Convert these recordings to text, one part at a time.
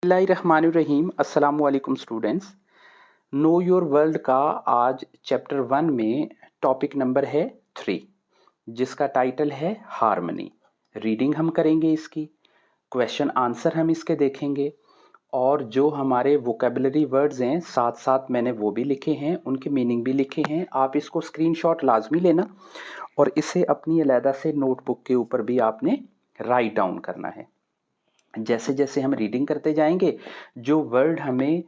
बिस्मिल्लाहिर्रहमानिर्रहीम अस्सलाम वालेकुम स्टूडेंट्स। नो योर वर्ल्ड का आज चैप्टर 1 में टॉपिक नंबर है 3, जिसका टाइटल है हार्मनी। रीडिंग हम करेंगे इसकी, क्वेश्चन आंसर हम इसके देखेंगे और जो हमारे वोकेबलरी वर्ड्स हैं साथ साथ मैंने वो भी लिखे हैं, उनके मीनिंग भी लिखे हैं। आप इसको स्क्रीनशॉट लाजमी लेना और इसे अपनी अलहदा से नोटबुक के ऊपर भी आपने राइट डाउन करना है। जैसे जैसे हम रीडिंग करते जाएंगे, जो वर्ड हमें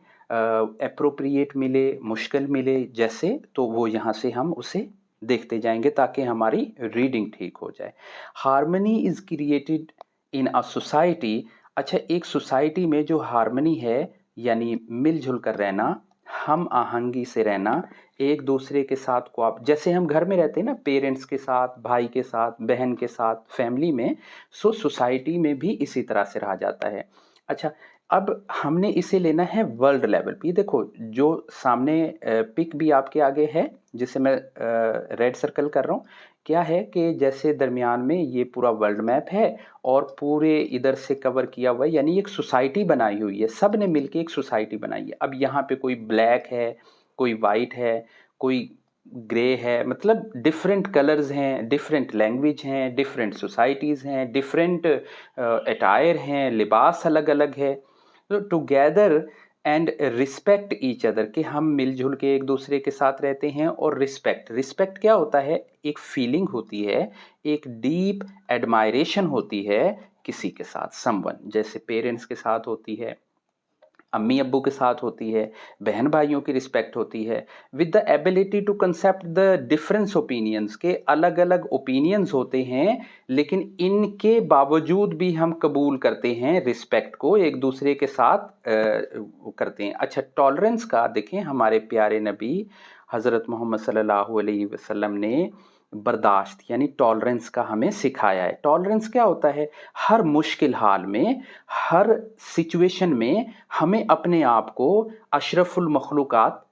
एप्रोप्रिएट मिले, मुश्किल मिले जैसे, तो वो यहाँ से हम उसे देखते जाएंगे ताकि हमारी रीडिंग ठीक हो जाए। Harmony is created in a society. अच्छा, एक सोसाइटी में जो हार्मनी है यानी मिलजुल कर रहना, हम आहंगी से रहना, एक दूसरे के साथ को आप जैसे हम घर में रहते हैं ना, पेरेंट्स के साथ, भाई के साथ, बहन के साथ, फैमिली में, सो सोसाइटी में भी इसी तरह से रहा जाता है। अच्छा, अब हमने इसे लेना है वर्ल्ड लेवल पे। देखो जो सामने पिक भी आपके आगे है जिसे मैं रेड सर्कल कर रहा हूँ, क्या है कि जैसे दरमियान में ये पूरा वर्ल्ड मैप है और पूरे इधर से कवर किया हुआ है, यानी एक सोसाइटी बनाई हुई है, सब ने मिलके एक सोसाइटी बनाई है। अब यहाँ पे कोई ब्लैक है, कोई वाइट है, कोई ग्रे है, मतलब डिफरेंट कलर्स हैं, डिफरेंट लैंग्वेज हैं, डिफरेंट सोसाइटीज़ हैं, डिफरेंट अटायर हैं, लिबास अलग अलग है। तो together and respect each other, के हम मिलजुल के एक दूसरे के साथ रहते हैं। और रिस्पेक्ट, रिस्पेक्ट क्या होता है? एक फीलिंग होती है, एक डीप एडमायरेशन होती है किसी के साथ, समवन, जैसे पेरेंट्स के साथ होती है, अम्मी अब्बू के साथ होती है, बहन भाइयों की रिस्पेक्ट होती है, with the ability to concept the difference opinions, के अलग अलग ओपिनियंस होते हैं लेकिन इनके बावजूद भी हम कबूल करते हैं रिस्पेक्ट को, एक दूसरे के साथ करते हैं। अच्छा, टॉलरेंस का देखें, हमारे प्यारे नबी हज़रत मोहम्मद सल्लल्लाहु अलैहि वसल्लम ने बर्दाश्त यानी टॉलरेंस का हमें सिखाया है। टॉलरेंस क्या होता है? हर मुश्किल हाल में, हर सिचुएशन में हमें अपने आप को अशरफुल मखलूकात,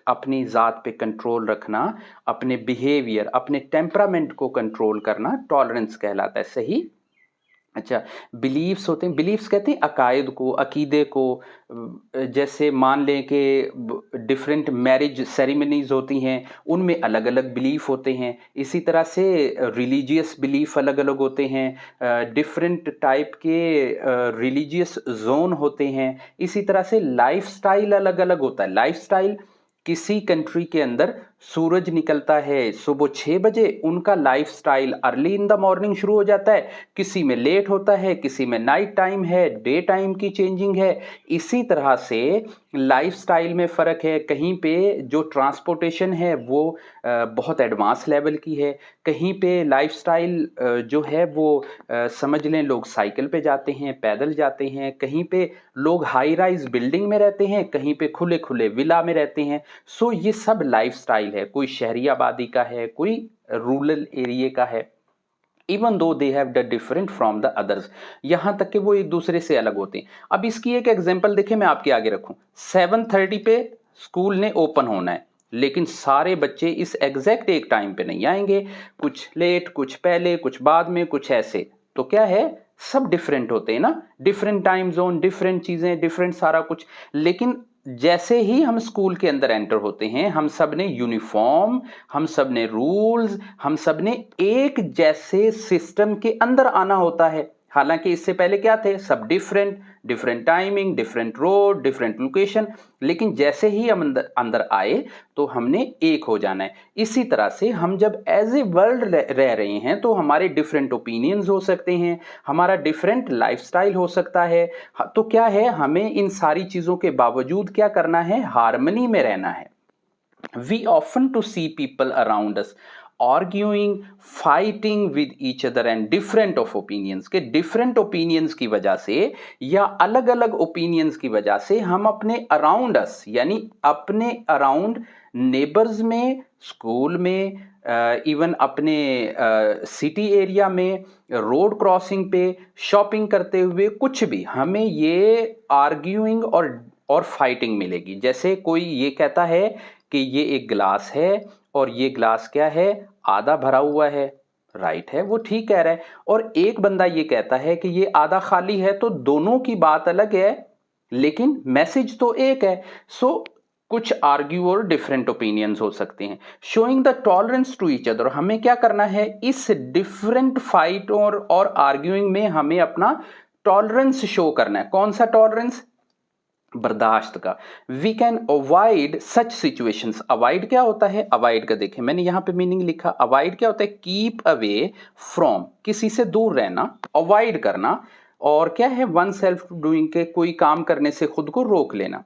अपनी ज़ात पे कंट्रोल रखना, अपने बिहेवियर, अपने टेम्परामेंट को कंट्रोल करना टॉलरेंस कहलाता है। सही? अच्छा, बिलीफ्स होते हैं, बिलीफ्स कहते हैं अकायद को, अकीदे को। जैसे मान लें कि डिफरेंट मैरिज सेरेमनीज होती हैं, उनमें अलग अलग बिलीफ होते हैं। इसी तरह से रिलीजियस बिलीफ अलग अलग होते हैं, डिफरेंट टाइप के रिलीजियस जोन होते हैं। इसी तरह से लाइफस्टाइल अलग अलग होता है। लाइफस्टाइल, किसी कंट्री के अंदर सूरज निकलता है सुबह 6 बजे, उनका lifestyle early in the morning शुरू हो जाता है, किसी में लेट होता है, किसी में नाइट टाइम है, डे टाइम की चेंजिंग है। इसी तरह से लाइफस्टाइल में फ़र्क है। कहीं पे जो ट्रांसपोर्टेशन है वो बहुत एडवांस लेवल की है, कहीं पे लाइफस्टाइल जो है वो समझ लें लोग साइकिल पे जाते हैं, पैदल जाते हैं, कहीं पे लोग हाई राइज बिल्डिंग में रहते हैं, कहीं पे खुले खुले विला में रहते हैं। सो ये सब लाइफस्टाइल है, कोई शहरी आबादी का है, कोई रूरल एरिया का है, even though they have the different from the others, यहां तक कि वो एक दूसरे से अलग होते हैं। अब इसकी एक एग्जांपल देखें, मैं आपके आगे रखूं। 7:30 पे स्कूल ने ओपन होना है, लेकिन सारे बच्चे इस एग्जैक्ट एक टाइम पे नहीं आएंगे, कुछ लेट, कुछ पहले, कुछ बाद में, कुछ ऐसे। तो क्या है, सब डिफरेंट होते हैं ना, डिफरेंट टाइम जोन, डिफरेंट चीजें, डिफरेंट सारा कुछ। लेकिन जैसे ही हम स्कूल के अंदर एंटर होते हैं, हम सब ने यूनिफॉर्म, हम सब ने रूल्स, हम सब ने एक जैसे सिस्टम के अंदर आना होता है। हालांकि इससे पहले क्या थे, सब different, different timing, different road, different location, लेकिन जैसे ही हम अंदर अंदर आए तो हमने एक हो जाना है। इसी तरह से हम जब एज ए वर्ल्ड रह रहे हैं तो हमारे डिफरेंट ओपिनियंस हो सकते हैं, हमारा डिफरेंट लाइफस्टाइल हो सकता है। तो क्या है, हमें इन सारी चीजों के बावजूद क्या करना है, हार्मनी में रहना है। We often to see people around us arguing, fighting with each other and different of opinions, के different opinions की वजह से या अलग अलग opinions की वजह से हम अपने around us यानी अपने around नेबर्स में, स्कूल में, इवन अपने सिटी एरिया में, रोड क्रॉसिंग पे, शॉपिंग करते हुए, कुछ भी हमें ये आर्ग्यूइंग और फाइटिंग मिलेगी। जैसे कोई ये कहता है कि ये एक ग्लास है और ये ग्लास क्या है, आधा भरा हुआ है, राइट है, वो ठीक कह रहा है। और एक बंदा ये कहता है कि ये आधा खाली है, तो दोनों की बात अलग है, लेकिन मैसेज तो एक है। सो कुछ आर्ग्यू और डिफरेंट ओपिनियंस हो सकते हैं। Showing the tolerance to each other, हमें क्या करना है इस डिफरेंट फाइट और आर्ग्यूइंग में हमें अपना टॉलरेंस शो करना है। कौन सा टॉलरेंस? बर्दाश्त का। We can avoid such situations. Avoid क्या होता है? अवॉइड का देखिए मैंने यहां पे मीनिंग लिखा। अवॉइड क्या होता है? कीप अवे फ्रॉम, किसी से दूर रहना, अवॉइड करना। और क्या है? वन सेल्फ डूइंग के, कोई काम करने से खुद को रोक लेना।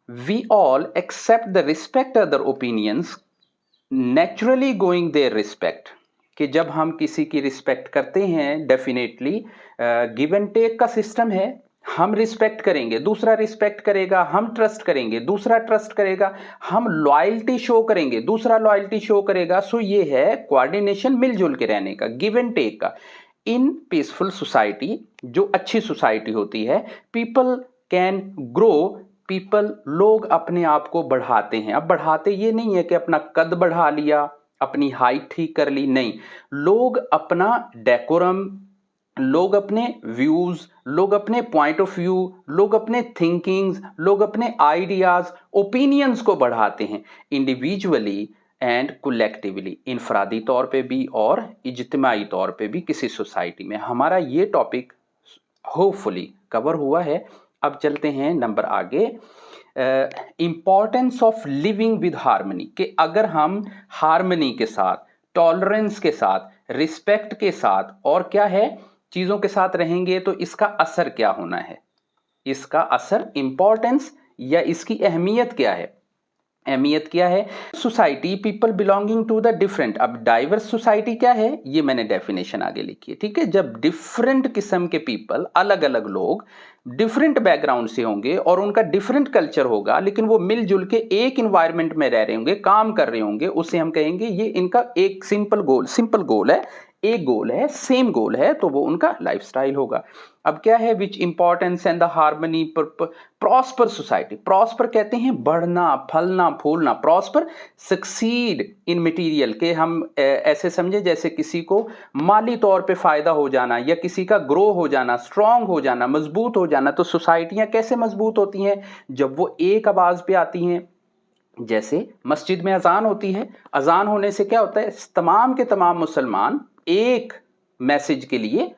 We all accept the respect other opinions, naturally going their respect, कि जब हम किसी की रिस्पेक्ट करते हैं डेफिनेटली गिव एंड टेक का सिस्टम है। हम रिस्पेक्ट करेंगे, दूसरा रिस्पेक्ट करेगा, हम ट्रस्ट करेंगे, दूसरा ट्रस्ट करेगा, हम लॉयल्टी शो करेंगे, दूसरा लॉयल्टी शो करेगा। सो ये है कोऑर्डिनेशन, मिलजुल के रहने का, गिव एंड टेक का। इन पीसफुल सोसाइटी, जो अच्छी सोसाइटी होती है, पीपल कैन ग्रो, पीपल, लोग अपने आप को बढ़ाते हैं। अब बढ़ाते ये नहीं है कि अपना कद बढ़ा लिया, अपनी हाइट ठीक कर ली, नहीं। लोग अपना डेकोरम, लोग अपने व्यूज, लोग अपने पॉइंट ऑफ व्यू, लोग अपने थिंकिंग्स, लोग अपने आइडियाज, ओपिनियंस को बढ़ाते हैं, इंडिविजुअली एंड कलेक्टिवली, इनफरादी तौर पे भी और इज्तिमाई तौर पे भी किसी सोसाइटी में। हमारा ये टॉपिक होपफुली कवर हुआ है। अब चलते हैं नंबर आगे, importance of living with harmony, कि अगर हम हार्मनी के साथ, टॉलरेंस के साथ, रिस्पेक्ट के साथ और क्या है चीजों के साथ रहेंगे तो इसका असर क्या होना है, इसका असर, इंपॉर्टेंस या इसकी अहमियत क्या है। अहमियत क्या है? Society, people belonging to the different. अब डाइवर्स सोसाइटी क्या है ये मैंने डेफिनेशन आगे लिखी है, ठीक है। जब डिफरेंट किस्म के पीपल, अलग अलग लोग डिफरेंट बैकग्राउंड से होंगे और उनका डिफरेंट कल्चर होगा, लेकिन वो मिलजुल के एक इन्वायरमेंट में रह रहे होंगे, काम कर रहे होंगे, उसे हम कहेंगे ये इनका एक सिंपल गोल है, एक गोल है, सेम गोल है, तो वो उनका लाइफस्टाइल होगा। अब क्या है? Which importance and the harmony prosper society. Prosper कहते हैं बढ़ना, फलना, फूलना। प्रॉस्पर, सक्सीड इन मटेरियल, के हम ऐसे समझे जैसे किसी को माली तौर पे फायदा हो जाना या किसी का ग्रो हो जाना, स्ट्रांग हो जाना, मजबूत हो जाना। तो सोसाइटियां कैसे मजबूत होती हैं? जब वो एक आवाज पे आती हैं। जैसे मस्जिद में अजान होती है, अजान होने से क्या होता है? तमाम के तमाम मुसलमान एक मैसेज के लिए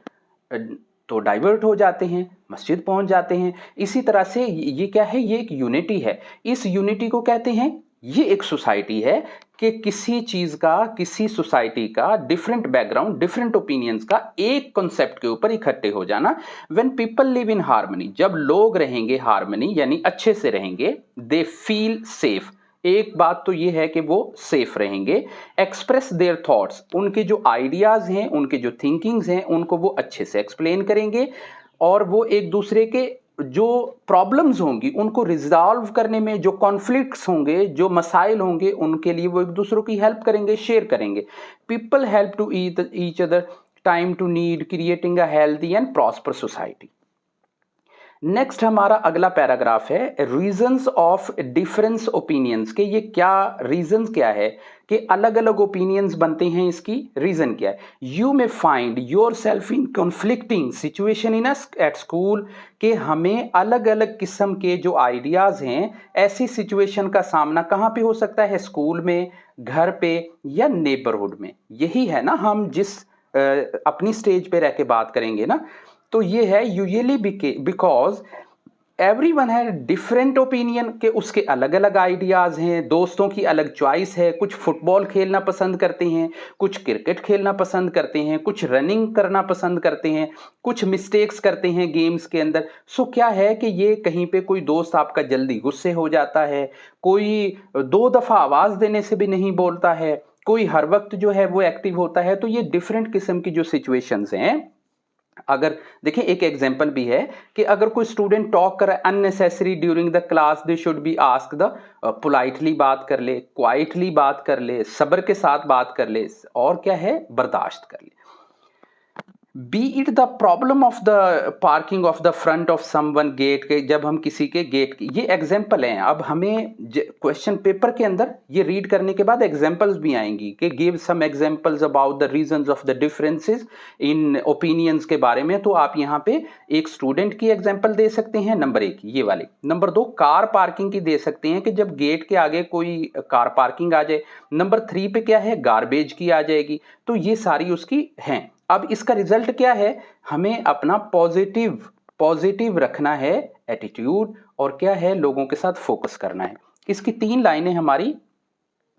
तो डाइवर्ट हो जाते हैं, मस्जिद पहुंच जाते हैं। इसी तरह से ये क्या है? ये एक यूनिटी है। इस यूनिटी को कहते हैं, ये एक सोसाइटी है कि किसी चीज का, किसी सोसाइटी का डिफरेंट बैकग्राउंड, डिफरेंट ओपिनियंस का एक कॉन्सेप्ट के ऊपर इकट्ठे हो जाना। When people live in harmony, जब लोग रहेंगे हार्मनी यानी अच्छे से रहेंगे, दे फील सेफ। एक बात तो ये है कि वो सेफ रहेंगे। एक्सप्रेस देयर थॉट्स, उनके जो आइडियाज हैं, उनके जो थिंकिंग्स हैं, उनको वो अच्छे से एक्सप्लेन करेंगे। और वो एक दूसरे के जो प्रॉब्लम्स होंगी उनको रिजॉल्व करने में, जो कॉन्फ्लिक्ट्स होंगे, जो मसाइल होंगे, उनके लिए वो एक दूसरे की हेल्प करेंगे, शेयर करेंगे। People help to each other, time to need, creating a healthy and prosper society. Next हमारा अगला पैराग्राफ है रीजंस ऑफ डिफरेंस ओपिनियंस, के ये क्या रीजंस क्या है कि अलग अलग ओपिनियंस बनते हैं, इसकी रीजन क्या है। You may find your self in conflicting situation in at school, के हमें अलग अलग किस्म के जो आइडियाज हैं, ऐसी सिचुएशन का सामना कहाँ पे हो सकता है? स्कूल में, घर पे या नेबरहुड में। यही है ना, हम जिस अपनी स्टेज पे रह के बात करेंगे ना, तो ये है यूजुअली बिकॉज एवरीवन है डिफरेंट ओपिनियन, के उसके अलग अलग आइडियाज हैं, दोस्तों की अलग चॉइस है। कुछ फुटबॉल खेलना पसंद करते हैं, कुछ क्रिकेट खेलना पसंद करते हैं, कुछ रनिंग करना पसंद करते हैं, कुछ मिस्टेक्स करते हैं गेम्स के अंदर। सो क्या है कि ये कहीं पे कोई दोस्त आपका जल्दी गुस्से हो जाता है, कोई 2 दफा आवाज देने से भी नहीं बोलता है, कोई हर वक्त जो है वो एक्टिव होता है। तो ये डिफरेंट किस्म की जो सिचुएशंस हैं, अगर देखिए एक एग्जांपल भी है कि अगर कोई स्टूडेंट टॉक कर रहा है unnecessary during the class, they should be ask the politely बात कर ले, क्वाइटली बात कर ले, सब्र के साथ बात कर ले, और क्या है, बर्दाश्त कर ले। B it the problem of the parking of the front of someone gate के, जब हम किसी के गेट की, ये एग्जाम्पल हैं। अब हमें क्वेश्चन पेपर के अंदर ये रीड करने के बाद एग्जाम्पल्स भी आएंगी कि give some examples about the reasons of the differences in opinions के बारे में। तो आप यहाँ पे एक स्टूडेंट की एग्जाम्पल दे सकते हैं, नंबर 1 ये वाली। नंबर 2 कार पार्किंग की दे सकते हैं कि जब गेट के आगे कोई कार पार्किंग आ जाए। नंबर 3 पे क्या है, गार्बेज की आ जाएगी। तो ये सारी उसकी हैं। अब इसका रिजल्ट क्या है, हमें अपना पॉजिटिव रखना है एटीट्यूड, और क्या है, लोगों के साथ फोकस करना है। इसकी 3 लाइनें हमारी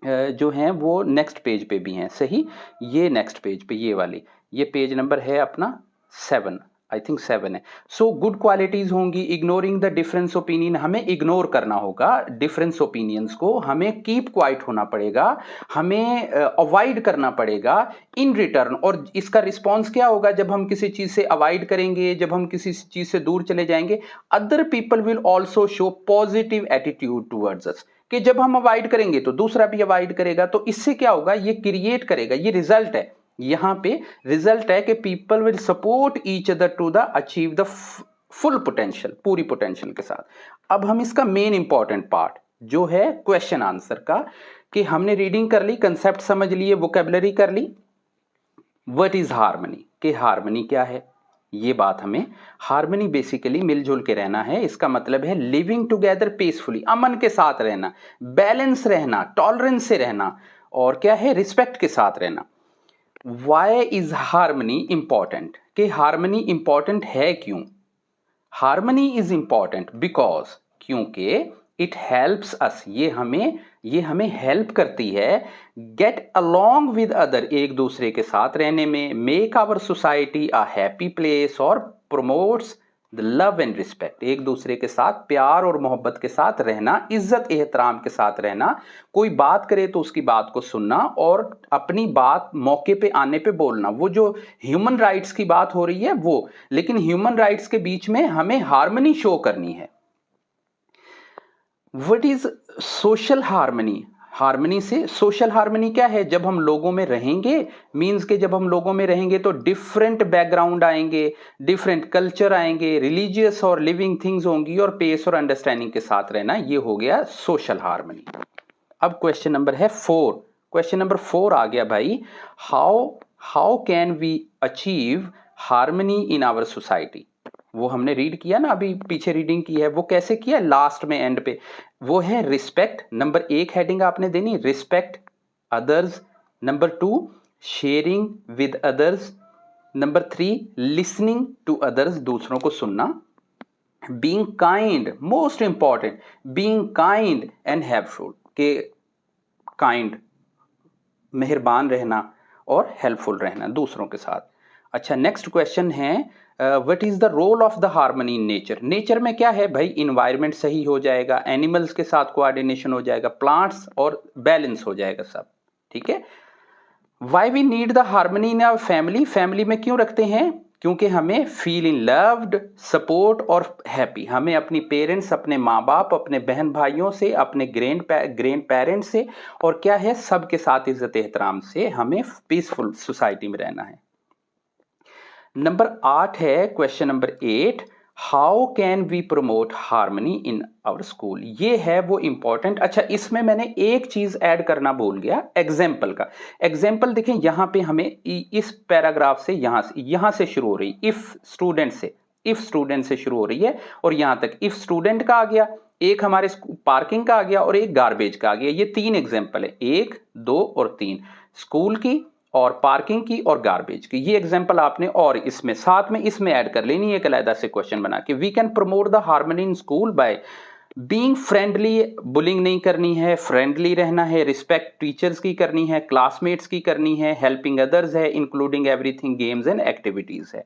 जो हैं वो नेक्स्ट पेज पे भी हैं, सही। ये नेक्स्ट पेज पे, ये वाली, ये पेज नंबर है अपना 7, आई थिंक 7 है। सो गुड क्वालिटीज होंगी, इग्नोरिंग द डिफरेंस ओपिनियन, हमें इग्नोर करना होगा डिफरेंस ओपिनियंस को, हमें कीप क्वाइट होना पड़ेगा, हमें अवॉइड करना पड़ेगा इन रिटर्न। और इसका रिस्पॉन्स क्या होगा, जब हम किसी चीज से अवॉइड करेंगे, जब हम किसी चीज से दूर चले जाएंगे, other people will also show positive attitude towards us, कि जब हम अवॉइड करेंगे तो दूसरा भी अवॉइड करेगा। तो इससे क्या होगा, ये क्रिएट करेगा, ये रिजल्ट है, यहां पे रिजल्ट है कि people will support each other to the achieve the full potential, पूरी पोटेंशियल के साथ। अब हम इसका मेन इंपॉर्टेंट पार्ट जो है क्वेश्चन आंसर का, कि हमने रीडिंग कर ली, कंसेप्ट समझ लिए, वोकैबुलरी कर ली। व्हाट इज हार्मनी, कि हार्मनी क्या है, ये बात हमें, हार्मनी बेसिकली मिलजुल के रहना है। इसका मतलब है लिविंग टुगेदर पीसफुली, अमन के साथ रहना, बैलेंस रहना, टॉलरेंस से रहना, और क्या है, रिस्पेक्ट के साथ रहना। वाई इज हार्मनी इंपॉर्टेंट, कि हार्मनी इंपॉर्टेंट है क्यों, हार्मनी इज इंपॉर्टेंट बिकॉज, क्योंकि इट हेल्प्स अस, ये हमें हेल्प करती है, गेट अलोंग विद अदर, एक दूसरे के साथ रहने में, make our society a happy place, और promotes the love and respect, एक दूसरे के साथ प्यार और मोहब्बत के साथ रहना, इज्जत एहतराम के साथ रहना, कोई बात करे तो उसकी बात को सुनना, और अपनी बात मौके पे आने पे बोलना। वो जो ह्यूमन राइट्स की बात हो रही है वो, लेकिन ह्यूमन राइट्स के बीच में हमें हार्मनी शो करनी है। What is social harmony, harmony से सोशल हार्मनी क्या है, जब हम लोगों में रहेंगे, मींस के जब हम लोगों में रहेंगे तो डिफरेंट बैकग्राउंड आएंगे, डिफरेंट कल्चर आएंगे, रिलीजियस और लिविंग थिंग्स होंगी, और पेस और अंडरस्टैंडिंग के साथ रहना, ये हो गया सोशल हार्मनी। अब क्वेश्चन नंबर है 4, क्वेश्चन नंबर 4 आ गया भाई, how can we achieve harmony in our society. वो हमने रीड किया ना, अभी पीछे रीडिंग की है, वो कैसे किया, लास्ट में एंड पे, वो है रिस्पेक्ट। नंबर 1 हेडिंग आपने देनी, respect others. Number 2 sharing with others. Number 3 listening to others, दूसरों को सुनना। Being kind, most important, being kind and helpful, के काइंड, मेहरबान रहना और हेल्पफुल रहना दूसरों के साथ। अच्छा, नेक्स्ट क्वेश्चन है, what is the role of the harmony in nature, nature में क्या है भाई, इन्वायरमेंट सही हो जाएगा, एनिमल्स के साथ कोऑर्डिनेशन हो जाएगा, प्लांट्स और बैलेंस हो जाएगा सब, ठीक है। Why we need the harmony in our family, family में क्यों रखते हैं, क्योंकि हमें फील इन लव्ड, सपोर्ट और हैप्पी, हमें अपनी पेरेंट्स, अपने माँ बाप, अपने बहन भाइयों से, अपने ग्रैंड पेरेंट्स से, और क्या है, सबके साथ इज्जत एहतराम से हमें पीसफुल सोसाइटी में रहना है। नंबर 8 है question number 8, how can we promote harmony in our school, ये है वो इंपॉर्टेंट। अच्छा, इसमें मैंने एक चीज ऐड करना भूल गया, एग्जाम्पल का। एग्जाम्पल देखें, यहां पे हमें इस पैराग्राफ से यहां से शुरू हो रही, इफ स्टूडेंट से शुरू हो रही है, और यहां तक इफ स्टूडेंट का आ गया, एक हमारे पार्किंग का आ गया, और एक गार्बेज का आ गया। ये 3 एग्जाम्पल है, 1, 2 और 3, स्कूल की और पार्किंग की और गार्बेज की। ये एग्जांपल आपने और इसमें साथ में इसमें ऐड कर लेनी है, एक अलग से क्वेश्चन बना के। We can promote the harmony in school by being friendly, bullying नहीं करनी है, फ्रेंडली रहना है, रिस्पेक्ट टीचर्स की करनी है, क्लासमेट्स की करनी है, हेल्पिंग अदर्स है, including everything games and activities है।